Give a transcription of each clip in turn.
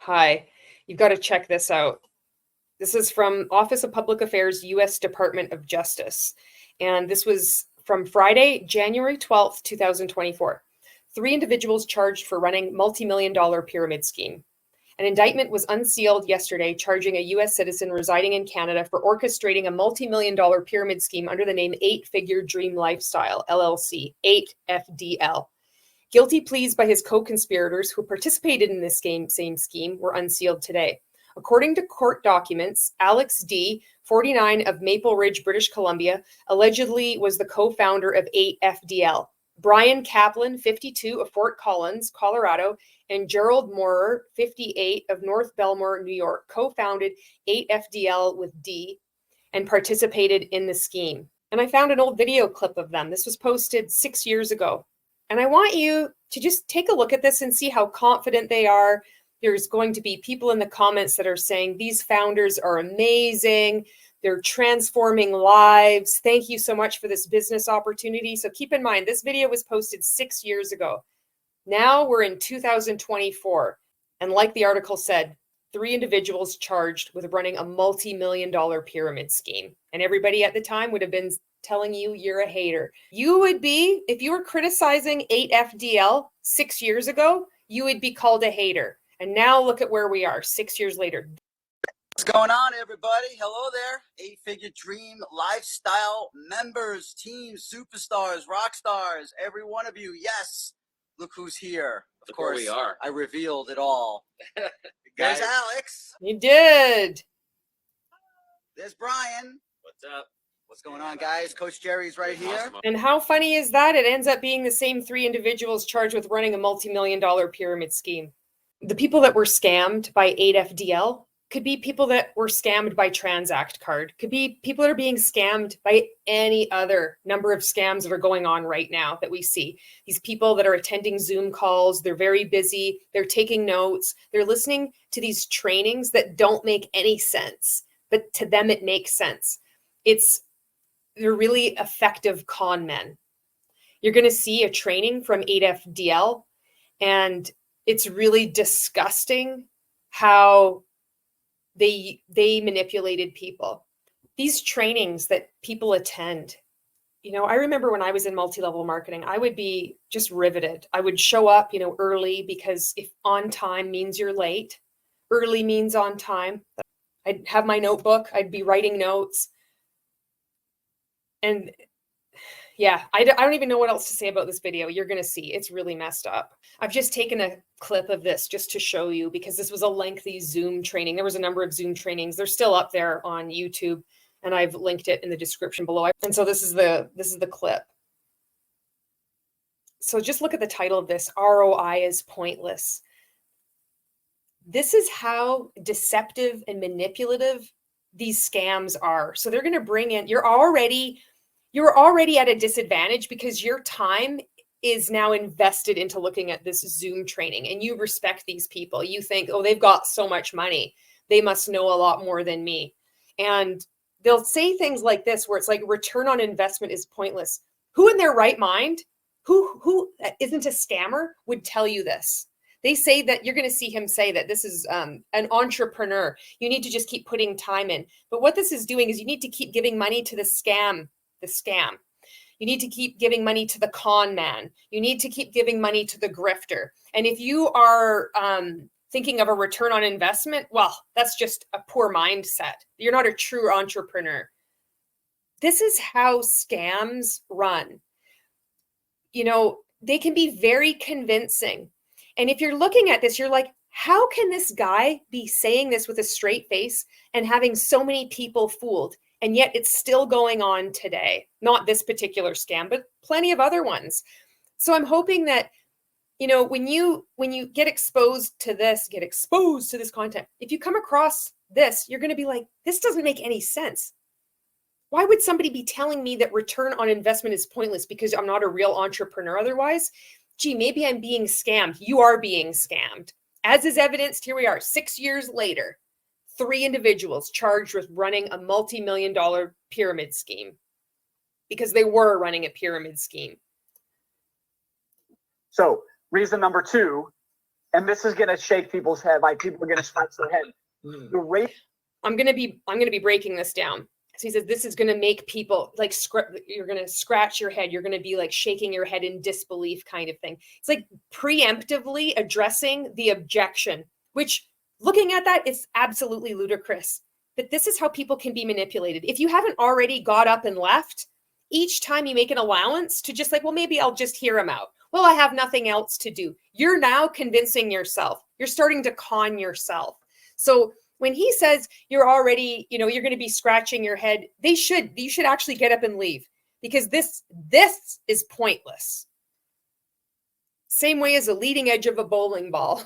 Hi, you've got to check this out. This is from Office of Public Affairs, U.S. Department of Justice. And this was from Friday, January 12th, 2024. 3 individuals charged for running multi-million-dollar pyramid scheme. An indictment was unsealed yesterday, charging a U.S. citizen residing in Canada for orchestrating a multi-million-dollar pyramid scheme under the name 8-Figure Dream Lifestyle, LLC, 8FDL. Guilty pleas by his co-conspirators who participated in this same scheme were unsealed today. According to court documents, Alex D., 49, of Maple Ridge, British Columbia, allegedly was the co-founder of 8FDL. Brian Kaplan, 52, of Fort Collins, Colorado, and Gerald Moorer, 58, of North Belmore, New York, co-founded 8FDL with D and participated in the scheme. And I found an old video clip of them. This was posted 6 years ago. And I want you to just take a look at this and see how confident they are. There's going to be people in the comments that are saying these founders are amazing. They're transforming lives. Thank you so much for this business opportunity. So keep in mind, this video was posted 6 years ago. Now we're in 2024. And like the article said, 3 individuals charged with running a multi-million-dollar pyramid scheme. And everybody at the time would have been telling you you're a hater. You would be, if you were criticizing 8FDL 6 years ago, you would be called a hater. And now look at where we are 6 years later. What's going on, everybody? Hello there. 8-Figure Dream Lifestyle members, teams, superstars, rock stars, every one of you. Yes, look who's here. Of course, we are. I revealed it all. There's Alex. You did. There's Brian. What's up? What's going on, guys? Coach Jerry's right here. And how funny is that? It ends up being the same 3 individuals charged with running a multi-million-dollar pyramid scheme. The people that were scammed by 8FDL could be people that were scammed by Transact Card, could be people that are being scammed by any other number of scams that are going on right now that we see. These people that are attending Zoom calls, they're very busy, they're taking notes, they're listening to these trainings that don't make any sense, but to them it makes sense. They're really effective con men. You're going to see a training from 8FDL, and it's really disgusting how they manipulated people. These trainings that people attend, I remember when I was in multi-level marketing, I would be just riveted. I would show up, early, because if on time means you're late, early means on time. I'd have my notebook, I'd be writing notes. And yeah, I don't even know what else to say about this video. You're going to see it's really messed up. I've just taken a clip of this just to show you, because this was a lengthy Zoom training. There was a number of Zoom trainings. They're still up there on YouTube, and I've linked it in the description below. And so this is the clip. So just look at the title of this, ROI is pointless. This is how deceptive and manipulative these scams are. So they're going to bring in, you're already at a disadvantage because your time is now invested into looking at this Zoom training, and you respect these people. You think, oh, they've got so much money, they must know a lot more than me. And they'll say things like this, where it's like return on investment is pointless. Who in their right mind, who isn't a scammer, would tell you this? They say that, you're going to see him say that this is an entrepreneur. You need to just keep putting time in. But what this is doing is you need to keep giving money to the scam. You need to keep giving money to the con man. You need to keep giving money to the grifter. And if you are thinking of a return on investment, well, that's just a poor mindset. You're not a true entrepreneur. This is how scams run. They can be very convincing. And if you're looking at this, you're like, how can this guy be saying this with a straight face and having so many people fooled? And yet it's still going on today. Not this particular scam, but plenty of other ones. So I'm hoping that, when you get exposed to this content, if you come across this, you're going to be like, this doesn't make any sense. Why would somebody be telling me that return on investment is pointless because I'm not a real entrepreneur otherwise? Gee, maybe I'm being scammed. You are being scammed. As is evidenced, here we are, 6 years later. 3 individuals charged with running a multi-million-dollar pyramid scheme because they were running a pyramid scheme. So reason number 2, and this is going to shake people's head. Like people are going to scratch their head. The rate. I'm going to be breaking this down. So he says, this is going to make people like, you're going to scratch your head. You're going to be like shaking your head in disbelief kind of thing. It's like preemptively addressing the objection, which looking at that, it's absolutely ludicrous. But this is how people can be manipulated. If you haven't already got up and left, each time you make an allowance to just like, well, maybe I'll just hear him out. Well, I have nothing else to do. You're now convincing yourself. You're starting to con yourself. So when he says you're already, you're going to be scratching your head, you should actually get up and leave, because this is pointless. Same way as the leading edge of a bowling ball.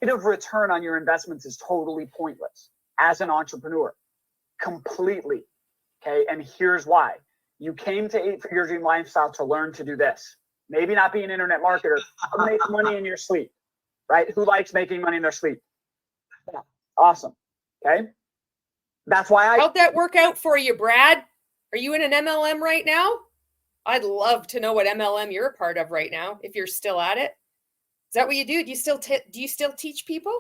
Of return on your investments is totally pointless as an entrepreneur. Completely. Okay. And here's why. You came to 8-Figure Dream Lifestyle to learn to do this. Maybe not be an internet marketer, but make money in your sleep, right? Who likes making money in their sleep? Yeah. Awesome. Okay. That's why how'd that work out for you, Brad? Are you in an MLM right now? I'd love to know what MLM you're a part of right now, if you're still at it. Is that what you do? Do you still teach people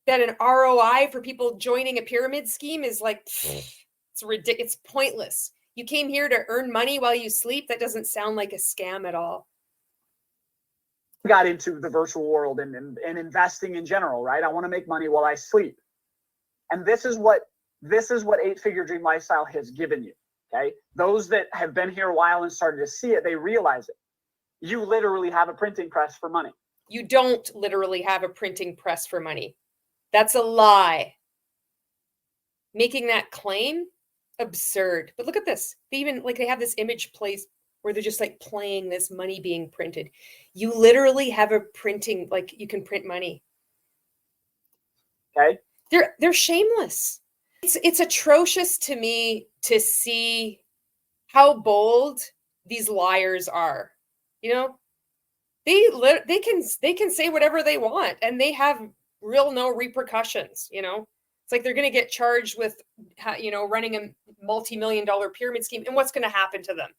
that an ROI for people joining a pyramid scheme is like, it's ridiculous, it's pointless. You came here to earn money while you sleep? That doesn't sound like a scam at all. Got into the virtual world and investing in general, right? I want to make money while I sleep. And this is what 8-Figure Dream Lifestyle has given you. Okay. Those that have been here a while and started to see it, they realize it. You literally have a printing press for money. You don't literally have a printing press for money. That's a lie. Making that claim, absurd. But look at this. They have this image placed where they're just like playing this money being printed. You literally have a printing, like you can print money. Okay. They're shameless. It's atrocious to me to see how bold these liars are. They can say whatever they want, and they have no repercussions. It's like they're going to get charged with running a multi-million-dollar pyramid scheme, and what's going to happen to them?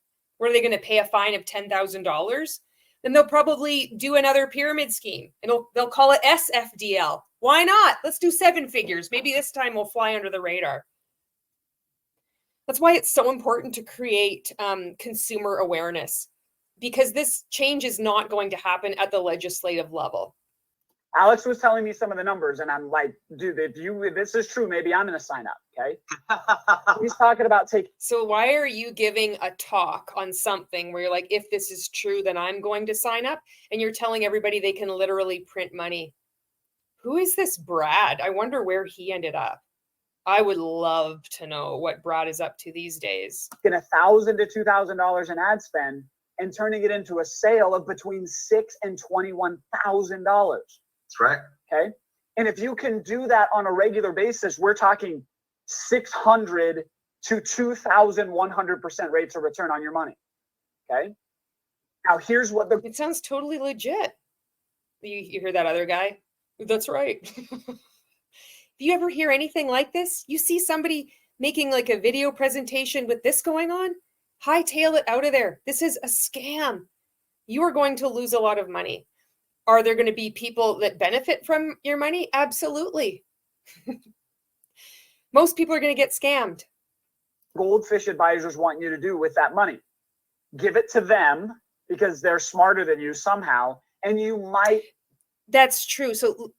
Were they going to pay a fine of $10,000? Then they'll probably do another pyramid scheme, and they'll call it SFDL. Why not? Let's do 7 figures. Maybe this time we'll fly under the radar. That's why it's so important to create consumer awareness, because this change is not going to happen at the legislative level. Alex was telling me some of the numbers, and I'm like, dude, if this is true, maybe I'm going to sign up. Okay. He's talking about So why are you giving a talk on something where you're like, if this is true, then I'm going to sign up, and you're telling everybody they can literally print money? Who is this Brad? I wonder where he ended up. I would love to know what Brad is up to these days. $1,000 to $2,000 in ad spend and turning it into a sale of between $6,000 and $21,000. That's right. Okay. And if you can do that on a regular basis, we're talking 600 to 2,100% rates of return on your money. Okay. Now here's what it sounds totally legit. You hear that other guy? That's right. Do you ever hear anything like this? You see somebody making like a video presentation with this going on? Hightail it out of there. This is a scam. You are going to lose a lot of money. Are there going to be people that benefit from your money? Absolutely. Most people are going to get scammed. Goldfish advisors want you to do with that money. Give it to them because they're smarter than you somehow, and you might. That's true. So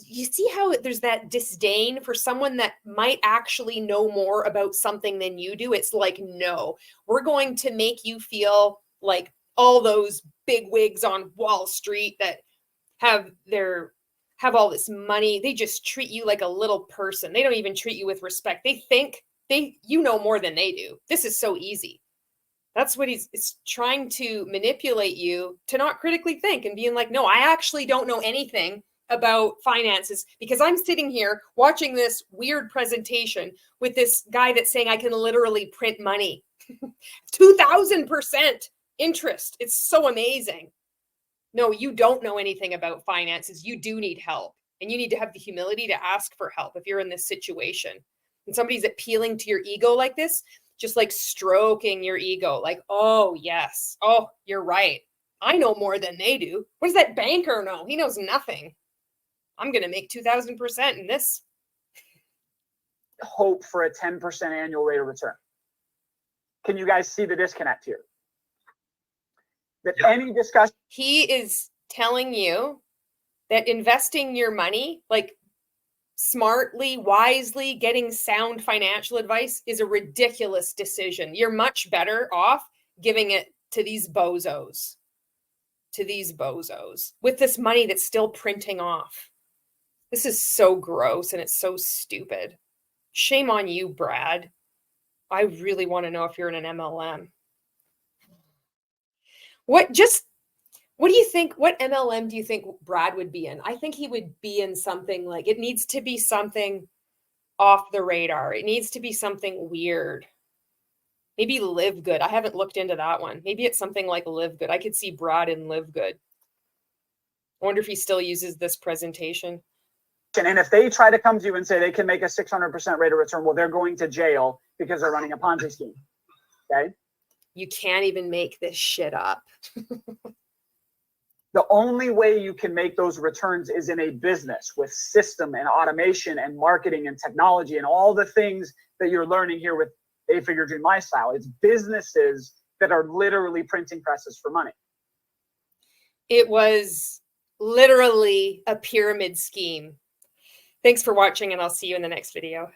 you see how there's that disdain for someone that might actually know more about something than you do? It's like, no, we're going to make you feel like all those big wigs on Wall Street that have all this money. They just treat you like a little person. They don't even treat you with respect. They think you know more than they do. This is so easy. That's what he's trying to manipulate you to not critically think and being like, no, I actually don't know anything about finances because I'm sitting here watching this weird presentation with this guy that's saying I can literally print money. 2,000% interest. It's so amazing. No, you don't know anything about finances. You do need help, and you need to have the humility to ask for help if you're in this situation. And somebody's appealing to your ego like this, just like stroking your ego, like, oh, yes. Oh, you're right. I know more than they do. What does that banker know? He knows nothing. I'm going to make 2,000% in this. Hope for a 10% annual rate of return. Can you guys see the disconnect here? That any discussion. He is telling you that investing your money, like smartly, wisely, getting sound financial advice is a ridiculous decision. You're much better off giving it to these bozos, with this money that's still printing off. This is so gross and it's so stupid. Shame on you, Brad. I really want to know if you're in an MLM. What do you think? What MLM do you think Brad would be in? I think he would be in something like, it needs to be something off the radar. It needs to be something weird. Maybe Live Good. I haven't looked into that one. Maybe it's something like Live Good. I could see Brad in Live Good. I wonder if he still uses this presentation. And if they try to come to you and say they can make a 600% rate of return, well, they're going to jail because they're running a Ponzi scheme. Okay. You can't even make this shit up. The only way you can make those returns is in a business with system and automation and marketing and technology and all the things that you're learning here with Eight-Figure Dream Lifestyle. It's businesses that are literally printing presses for money. It was literally a pyramid scheme. Thanks for watching, and I'll see you in the next video.